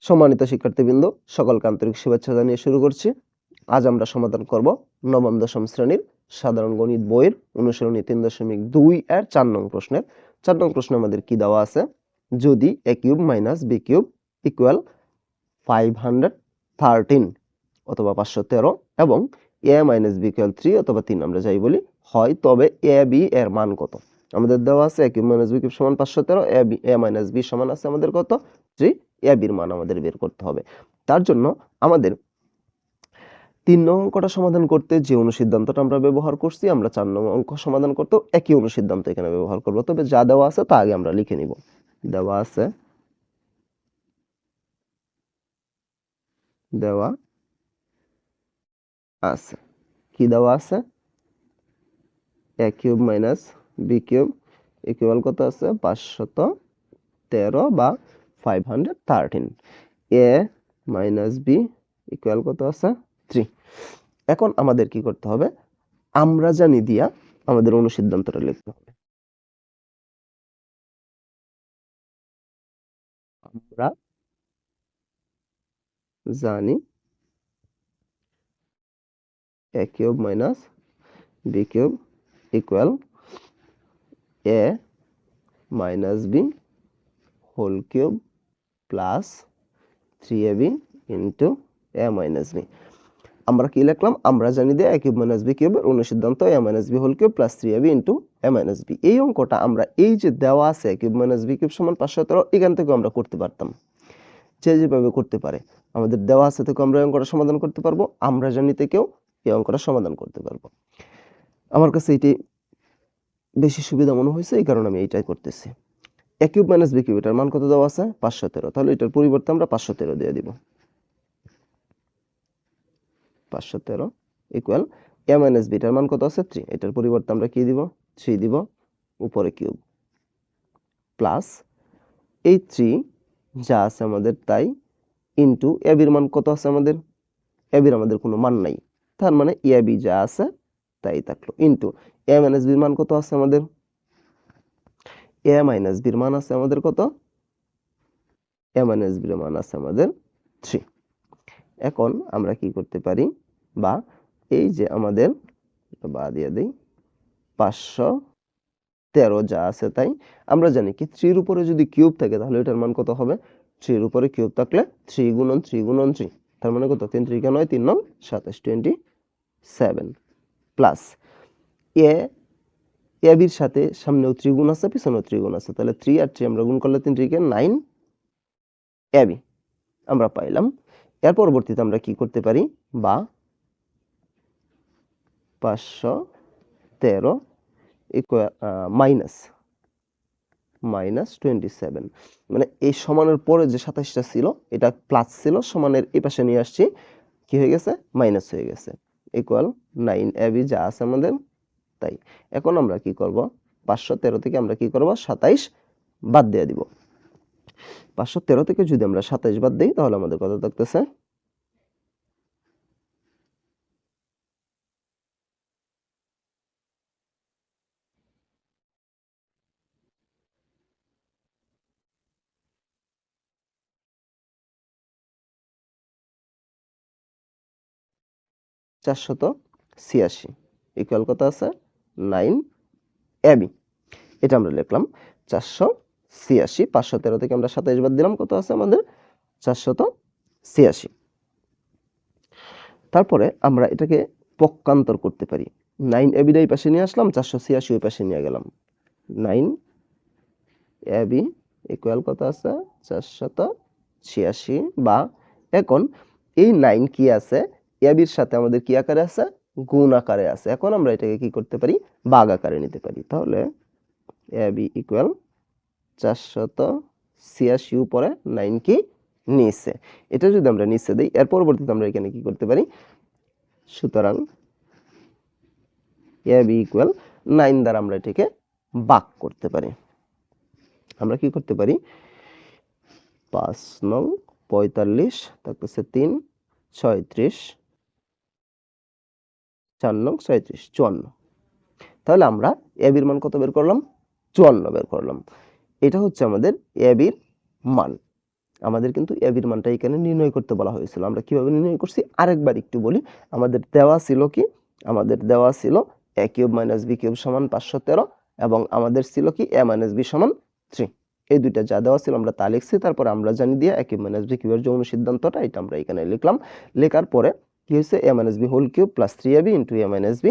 সম্মানিত শিক্ষার্থীবৃন্দ, সকলকে আন্তরিক শুভেচ্ছা জানিয়ে শুরু করছি। আজ আমরা সমাধান করব নবম দশম শ্রেণীর সাধারণ গণিত বইয়ের অনুশীলনী 3.2 এর 4 নং প্রশ্নের 4 নং প্রশ্নে আমাদের কি দেওয়া আছে, যদি a cube minus b cube equal 513 অথবা 513 এবং a মাইনাস b ইকুয়াল 3 অথবা 3 আমরা যাই বলি হয়, তবে a b এর মান কত? আমাদের দেওয়া আছে a cube minus b cube সমান 513, a মাইনাস b সমান আছে আমাদের কত? 3। a b এর মান আমাদের বের করতে হবে। তার জন্য আমাদের 3 নং অঙ্কটা সমাধান করতে যে অনুসিদ্ধান্তটা আমরা ব্যবহার করছি, আমরা 4 নং অঙ্ক সমাধান করতেও একই অনুসিদ্ধান্ত এখানে ব্যবহার করব। তবে যা দেওয়া আছে তা আগে আমরা লিখে নিব। দেওয়া আছে কি দেওয়া আছে? a cube minus b cube equal কত আছে? 513 বা 513। a মাইনাস b ইকুয়াল কত আছে? 3। এখন আমাদের কি করতে হবে? আমরা জানি দিয়া আমাদের অনুসিদ্ধান্তটা লিখতে হবে। আমরা জানি a cube minus b cube equal a minus b whole cube plus 3ab into a minus b। আমরা কি লিখলাম? আমরা জানি দিয়ে a কিউব মাইনাস b কিউবের অনুসিদ্ধান্ত a minus b whole cube plus 3ab into a minus b। এই অঙ্কটা আমরা এই যে দেওয়া আছে a cube minus b cube সমান 517, এখান থেকে আমরা করতে পারতাম। যেভাবে করতে পারে, আমাদের দেওয়া আছে থেকে আমরা এই অঙ্কটা সমাধান করতে পারবো, আমরা জানি থেকেও এই অঙ্কটা সমাধান করতে পারবো। আমার কাছে এটি বেশি সুবিধা মনে হয়েছে, এই কারণে আমি এইটাই করতেছি। a cube minus b cube এটার মান কত দেওয়া আছে? 513। তাহলে এটার পরিবর্তে আমরা 513 দিয়ে দিব। 513 ইকুয়াল a মাইনাস b এটার মান কত আছে? 3। এটার পরিবর্তে আমরা কি দিব? 3 দিব, উপরে কিউব প্লাস এই 3 যা আছে আমাদের তাই ইন্টু a এর মান কত আছে আমাদের? a এর আমাদের কোনো মান নাই, তার মানে a b যা আছে তাই থাকলো, ইন্টু a মাইনাস b এর মান কত আছে আমাদের? a মাইনাস b এর মান আছে আমাদের কত? a মাইনাস b এর মান আছে আমাদের 3। এখন আমরা কি করতে পারি, বা এই যে আমাদের বা দিয়ে দেই 513 যা আছে তাই আমরা জানি কি 3 এর উপরে যদি কিউব থাকে তাহলে এটার মান কত হবে? 3 এর উপরে কিউব থাকলে 3 গুণন 3 গুণন 3, তার মানে কত? 3 3 9 3 9 27 27 প্লাস a b এর সাথে সামনেও 3 গুণ আছে, পিছনেও 3 গুণ আছে, তাহলে 3 আর 3 আমরা গুণ করলে 3 3 9 ab আমরা পাইলাম। এর পরবর্তীতে আমরা কি করতে পারি, বা 513 ইকুয়াল মাইনাস 27, মানে এই সমানের পরে যে 27টা ছিল এটা প্লাস ছিল, সমানের এই পাশে নিয়ে আসছি, কি হয়ে গেছে? মাইনাস হয়ে গেছে, ইকুয়াল 9ab যা আছে আমাদের তাই। এখন আমরা কি করব? 513 থেকে আমরা কি করব? 27 বাদ দিয়ে দিব। 513 থেকে যদি আমরা 27 বাদ দিই তাহলে আমাদের কত থাকতেছে? 486 ইকুয়াল কত আছে? 9ab। এটা আমরা লিখলাম 486। 513 থেকে আমরা 27 বাদ দিলাম, কত আছে আমাদের? 486। তারপরে আমরা এটাকে পক্ষান্তর করতে পারি। 9ab এই পাশে নিয়ে আসলাম, 486 ওই পাশে নিয়ে গেলাম। 9ab ইকুয়াল কত আছে? 486। বা এখন এই 9 কি আছে? ab এর সাথে আমাদের কি আকারে আছে? গুণ আকারে আছে। এখন আমরা এটাকে কি করতে পারি? ভাগ আকারে নিতে পারি। তাহলে ab ইকুয়াল 486 উপরে 9 কি নিচে, এটা যদি আমরা নিচে দেই, এর পরবর্তীতে আমরা এখানে কি করতে পারি? সুতরাং ab ইকুয়াল 9 দ্বারা আমরা এটাকে ভাগ করতে পারি। আমরা কি করতে পারি? 5 নং 45 থাকতেছে 3 36, 4 নং 37 54। তাহলে আমরা ab এর মান কত বের করলাম? 54 বের করলাম। এটা হচ্ছে আমাদের ab এর মান। আমাদের কিন্তু এবির মানটা এখানে নির্ণয় করতে বলা হয়েছিল। আমরা কিভাবে নির্ণয় করছি আরেকবার একটু বলি। আমাদের দেওয়া ছিল কি, আমাদের দেওয়া ছিল a cube minus b cube সমান 513 এবং আমাদের ছিল কি a মাইনাস b সমান 3। এই দুইটা যা দেওয়া ছিল আমরা তা লিখছি, তারপরে আমরা জানি দিয়ে a কিউব মাইনাস b কিউবের যৌন সিদ্ধান্তটা এটা আমরা এখানে লিখলাম। লেখার পরে কি হয়েছে, a minus b whole cube plus 3ab into a minus b।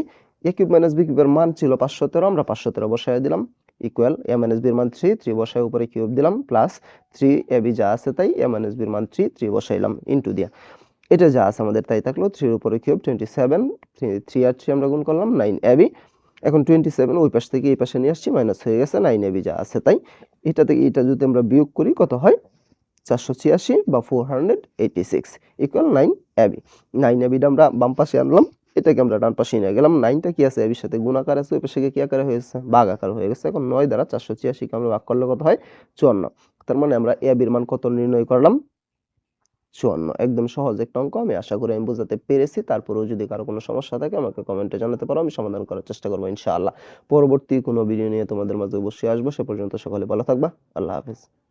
a cube minus b কিউবের মান ছিল 517, আমরা 517 বসায় দিলাম, ইকুয়াল a মাইনাস b এর মান 3 বসায় উপরে কিউব দিলাম, প্লাস 3ab যা আছে তাই a মাইনাস b এর মান 3 বসাইলাম ইন্টু দিয়া। এটা যা আছে আমাদের তাই থাকলো, 3 এর উপরে কিউব 27, 3 আর 3 আমরা গুণ করলাম 9ab। এখন 27 ওই পাশ থেকে এই পাশে নিয়ে আসছি, মাইনাস হয়ে গেছে, 9ab যা আছে তাই। এটা থেকে এটা যদি আমরা বিয়োগ করি কত হয়, 486 বা 486 ইকুয়াল 9ab। 9ab আমরা বাম পাশে আনলাম, এটাকে আমরা ডান পাশে নিয়ে গেলাম। 9টা কি আছে, এর সাথে গুণ আকার আছে, ওই পাশে কি আকারে হয়েছে, ভাগ আকার হয়ে গেছে। এখন 9 দ্বারা 486 কে আমরা ভাগ করলে কত হয়, 54। তার মানে আমরা ab এর মান কত নির্ণয় করলাম, 54। একদম সহজ একটা অঙ্ক, আমি আশা করি আমি বোঝাতে পেরেছি। তারপরেও যদি কারো কোনো সমস্যা থাকে আমাকে কমেন্টে জানাতে পারো, আমি সমাধান করার চেষ্টা করবো ইনশাআল্লাহ। পরবর্তী কোনো ভিডিও নিয়ে তোমাদের মাঝে অবশ্যই আসবো। সে পর্যন্ত সকলে ভালো থাকবা। আল্লাহ হাফেজ।